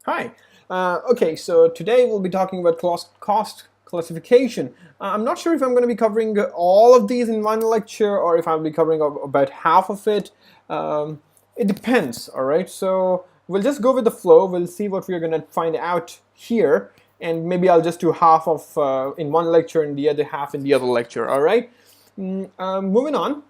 Hi. Okay, so today we'll be talking about cost classification. I'm not sure if I'm going to be covering all of these in one lecture or if I'll be covering about half of it. It depends, all right? So we'll just go with the flow. We'll see what we're going to find out here, and maybe I'll just do half of in one lecture and the other half in the other lecture, all right? Moving on.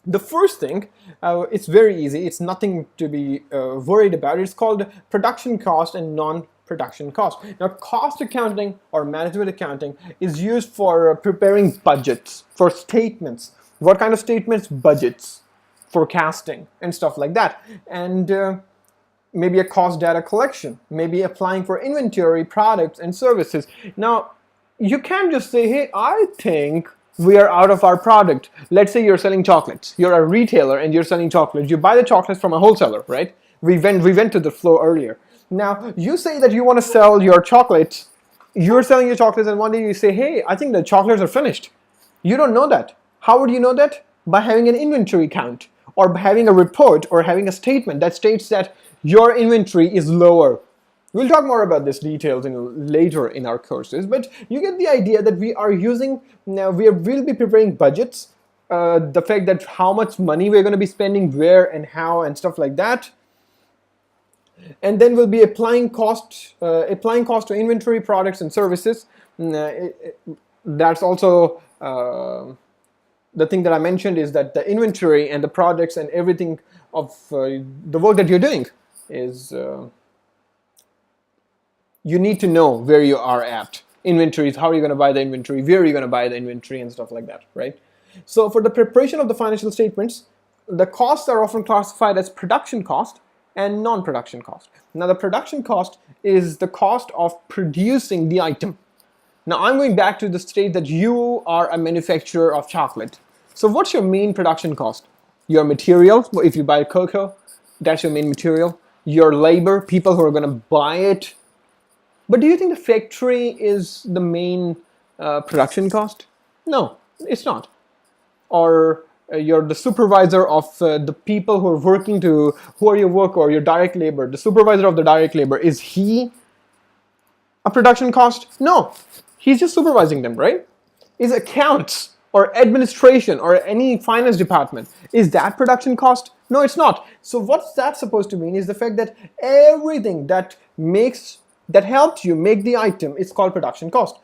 The first thing, it's very easy. It's nothing to be worried about. It's called production cost and non-production cost. Now, cost accounting or management accounting is used for preparing budgets, for statements. What kind of statements? Budgets, forecasting, and stuff like that. And maybe a cost data collection, maybe applying for inventory, products, and services. Now, you can't just say, hey, I think we are out of our product. Let's say you're selling chocolates. You're a retailer and you're selling chocolates. You buy the chocolates from a wholesaler, right? We went to the flow earlier. Now, you say that you want to sell your chocolates. You're selling your chocolates and one day you say, hey, I think the chocolates are finished. You don't know that. How would you know that? By having an inventory count or by having a report or having a statement that states that your inventory is lower. We'll talk more about this details later in our courses, but you get the idea that we are using, now we'll be preparing budgets, the fact that how much money we're going to be spending, where and how and stuff like that. And then we'll be applying cost to inventory, products, and services. That's also the thing that I mentioned is that the inventory and the products and everything of the work that you're doing is you need to know where you are at. Inventories, how are you going to buy the inventory, where are you going to buy the inventory, and stuff like that, right? So for the preparation of the financial statements, the costs are often classified as production cost and non-production cost. Now the production cost is the cost of producing the item. Now I'm going back to the state that you are a manufacturer of chocolate. So what's your main production cost? Your material, if you buy cocoa, that's your main material. Your labor, people who are going to buy it. But do you think the factory is the main production cost? No, it's not. Or you're the supervisor of the people who are working who are your worker or your direct labor. The supervisor of the direct labor, is he a production cost? No, he's just supervising them, right? Is accounts or administration or any finance department, is that production cost? No, it's not. So what's that supposed to mean is the fact that everything that helps you make the item is called production cost.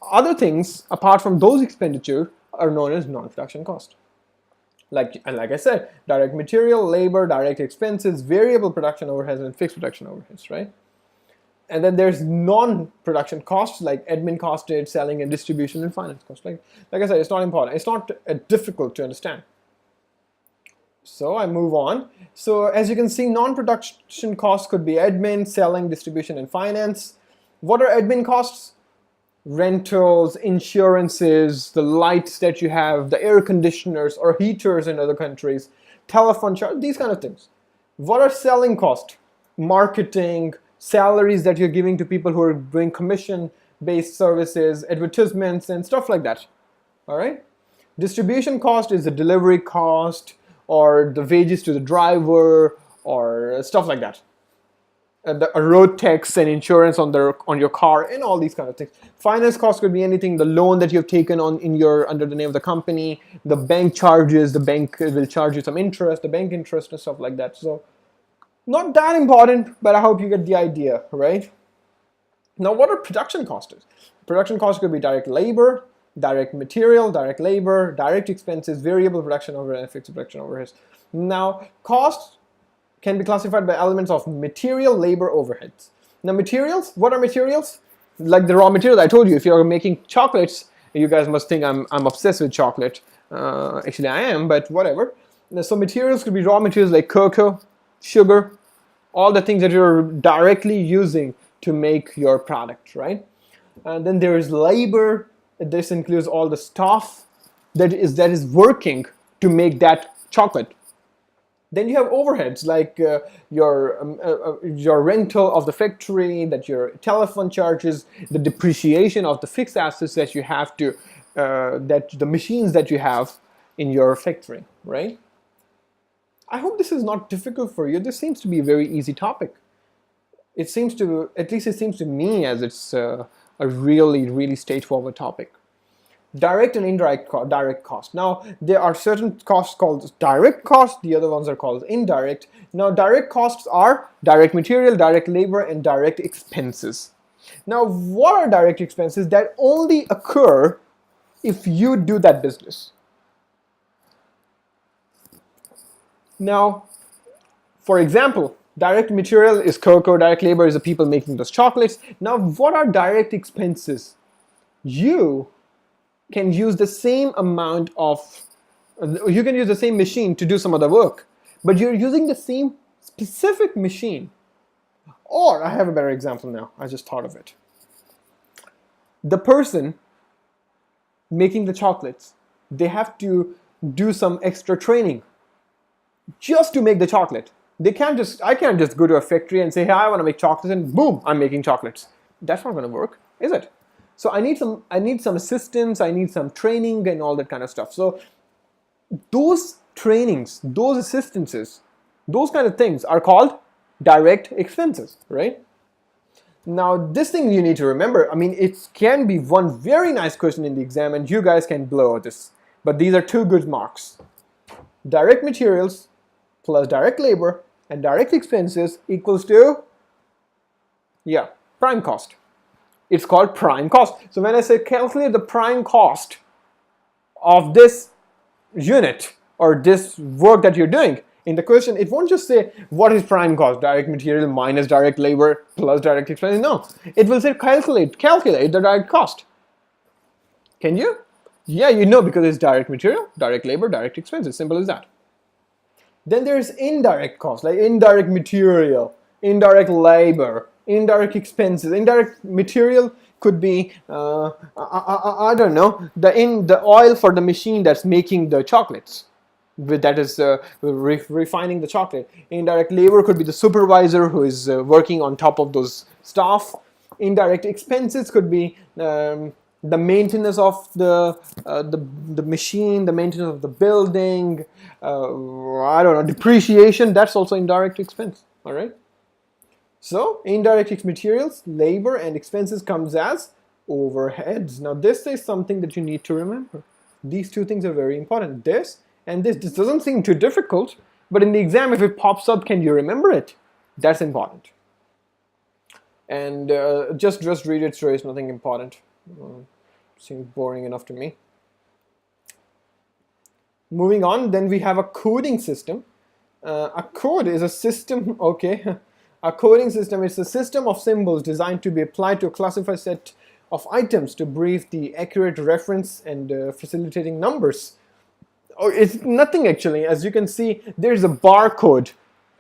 Other things apart from those expenditure are known as non-production cost. Like I said, direct material, labor, direct expenses, variable production overheads, and fixed production overheads, right? And then there's non-production costs like admin costed, selling and distribution, and finance costs. Like I said, it's not important. It's not difficult to understand. So I move on. So as you can see, non-production costs could be admin, selling, distribution, and finance. What are admin costs? Rentals, insurances, the lights that you have, the air conditioners or heaters in other countries, telephone charge, these kind of things. What are selling costs? Marketing, salaries that you're giving to people who are doing commission-based services, advertisements, and stuff like that. All right? Distribution cost is the delivery cost or the wages to the driver or stuff like that. A road tax and insurance on your car and all these kind of things. Finance cost could be anything, the loan that you've taken on under the name of the company, the bank charges, the bank will charge you some interest, the bank interest and stuff like that. So not that important, but I hope you get the idea, right? Now what are production costs? Production costs could be direct labor, direct material, direct labor, direct expenses, variable production overhead, and fixed production overheads. Now costs can be classified by elements of material, labor, overheads. Now materials, what are materials? Like the raw material I told you, if you're making chocolates, you guys must think I'm obsessed with chocolate. Actually I am, but whatever. So materials could be raw materials like cocoa, sugar, all the things that you're directly using to make your product, right? And then there is labor. This includes all the stuff that is working to make that chocolate. Then you have overheads like your rental of the factory, that your telephone charges, the depreciation of the fixed assets that you have to, that the machines that you have in your factory, right? I hope this is not difficult for you. This seems to be a very easy topic. It seems to, at least it seems to me, as it's a really, really straightforward topic. Direct and indirect direct cost. Now, there are certain costs called direct cost, the other ones are called indirect. Now, direct costs are direct material, direct labor, and direct expenses. Now, what are direct expenses? That only occur if you do that business. Now, for example, direct material is cocoa, direct labor is the people making those chocolates. Now, what are direct expenses? You can use the same amount of, you can use the same machine to do some other work, but you're using the same specific machine. Or, I have a better example now, I just thought of it. The person making the chocolates, they have to do some extra training just to make the chocolate. I can't just go to a factory and say, hey, I want to make chocolates, and boom, I'm making chocolates. That's not going to work, is it? So I need some assistance, I need some training and all that kind of stuff. So those trainings, those assistances, those kind of things are called direct expenses, right? Now, this thing you need to remember, I mean, it can be one very nice question in the exam and you guys can blow this, but these are 2 good marks. Direct materials plus direct labor and direct expenses equals to, prime cost. It's called prime cost. So when I say calculate the prime cost of this unit or this work that you're doing, in the question, it won't just say what is prime cost, direct material minus direct labor plus direct expenses. No, it will say calculate the direct cost. Can you? Yeah, you know, because it's direct material, direct labor, direct expenses. Simple as that. Then there's indirect cost, like indirect material, indirect labor, indirect expenses. Indirect material could be, I don't know, the oil for the machine that's making the chocolates. That is refining the chocolate. Indirect labor could be the supervisor who is working on top of those staff. Indirect expenses could be the maintenance of the machine, the maintenance of the building. I don't know, depreciation. That's also indirect expense. All right. So indirect materials, labor, and expenses comes as overheads. Now this is something that you need to remember. These 2 things are very important. This and this doesn't seem too difficult, but in the exam, if it pops up, can you remember it? That's important. And just read it through. It's nothing important. Seems boring enough to me. Moving on, then we have a coding system. A code is a system, okay. A coding system is a system of symbols designed to be applied to a classified set of items to brief the accurate reference and facilitating numbers. Oh, it's nothing actually. As you can see, there's a barcode,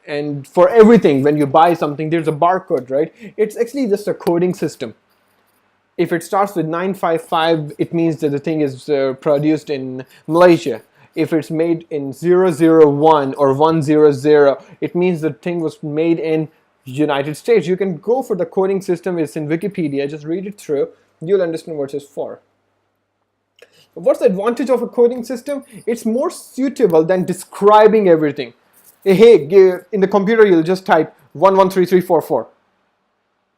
and for everything, when you buy something, there's a barcode, right? It's actually just a coding system. If it starts with 955, it means that the thing is produced in Malaysia. If it's made in 001 or 100, it means the thing was made in United States. You can go for the coding system. It's in Wikipedia. Just read it through. You'll understand what it's for. What's the advantage of a coding system? It's more suitable than describing everything. Hey, in the computer, you'll just type 113344.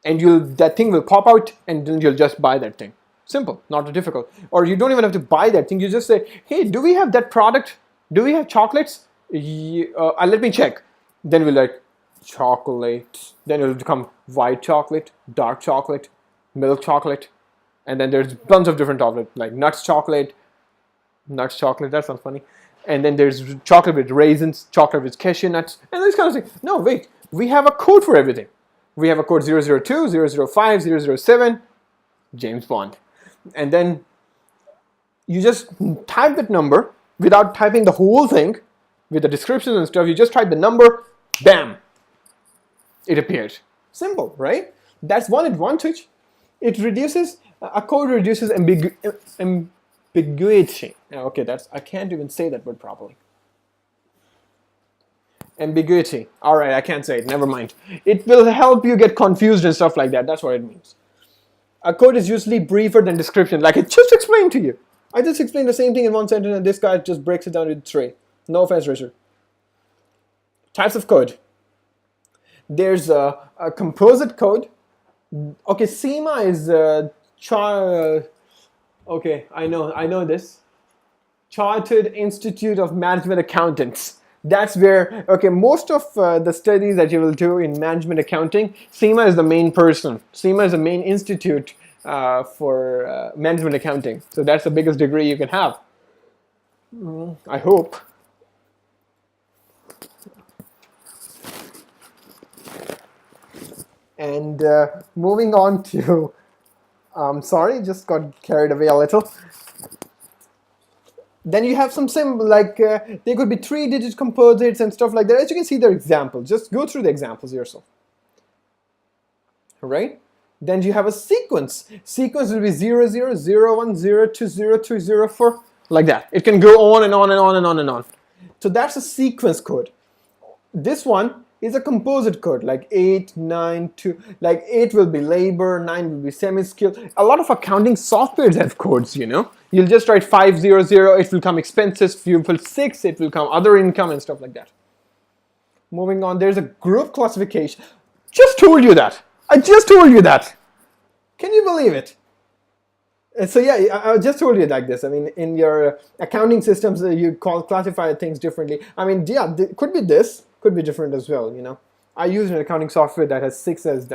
And that thing will pop out, and then you'll just buy that thing. Simple, not difficult. Or you don't even have to buy that thing. You just say, hey, do we have that product? Do we have chocolates? Let me check. Then we'll like chocolate. Then it'll become white chocolate, dark chocolate, milk chocolate. And then there's bunch of different chocolate, like nuts chocolate, that sounds funny. And then there's chocolate with raisins, chocolate with cashew nuts, and this kind of thing. No, wait, we have a code for everything. We have a code 002, 005, 007, James Bond. And then you just type that number without typing the whole thing with the descriptions and stuff. You just type the number, bam, it appears. Simple, right? That's one advantage. A code reduces ambiguity. Okay, I can't even say that word properly. Ambiguity. All right, I can't say it. Never mind. It will help you get confused and stuff like that. That's what it means. A code is usually briefer than description. Like it just explained to you. I just explained the same thing in one sentence, and this guy just breaks it down into 3. No offense, Richard. Types of code. There's a composite code. Okay, SEMA is okay, I know this. Chartered Institute of Management Accountants. That's where, okay, most of the studies that you will do in management accounting, SEMA is the main person. SEMA is the main institute for management accounting. So that's the biggest degree you can have. I hope. And moving on to, sorry, just got carried away a little. Then you have some symbol, like there could be 3-digit composites and stuff like that. As you can see, their examples. Just go through the examples yourself. Right? Then you have a sequence. Sequence will be 0, 0, 0, 1, 0, 2, 0, 3, 0, 4, like that. It can go on and on and on and on and on. So that's a sequence code. This one is a composite code, like 8, 9, 2, like 8 will be labor, 9 will be semi-skilled. A lot of accounting softwares have codes, you know. You'll just write 500, it will come expenses. If you put 6, it will come other income and stuff like that. Moving on, there's a group classification. Just told you that. I just told you that. Can you believe it? So yeah, I just told you like this. I mean, in your accounting systems, you classify things differently. I mean, yeah, could be this, could be different as well, you know. I use an accounting software that has 6 as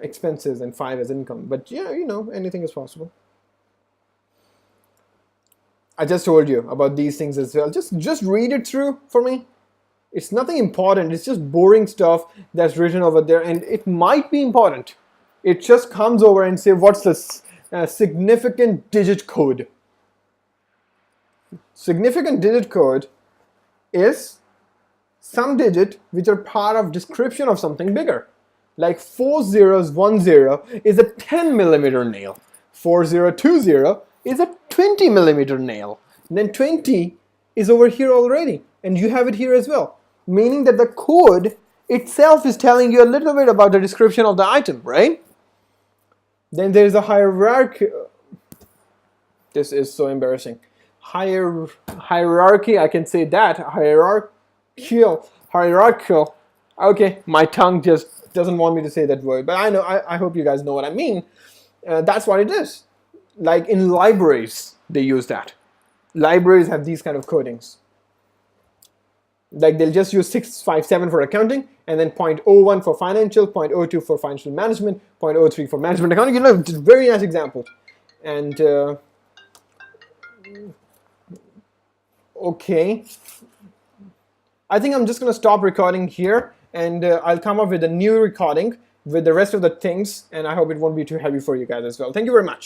expenses and 5 as income. But yeah, you know, anything is possible. I just told you about these things as well. Just read it through for me. It's nothing important. It's just boring stuff that's written over there, and it might be important. It just comes over and say, what's this significant digit code? Significant digit code is some digit which are part of description of something bigger. Like 4010 is a 10 millimeter nail. 4020 is a 20 millimeter nail. And then 20 is over here already, and you have it here as well. Meaning that the code itself is telling you a little bit about the description of the item, right? Then there's a hierarchy. This is so embarrassing. Hierarchy, I can say that. Hierarchical. Okay, my tongue just doesn't want me to say that word, but I hope you guys know what I mean. That's what it is. Like in libraries, they use that. Libraries have these kind of codings. Like they'll just use 657 for accounting, and then 0.01 for financial, 0.02 for financial management, 0.03 for management accounting. You know, it's a very nice example. And okay, I think I'm just gonna stop recording here, and I'll come up with a new recording with the rest of the things, and I hope it won't be too heavy for you guys as well. Thank you very much.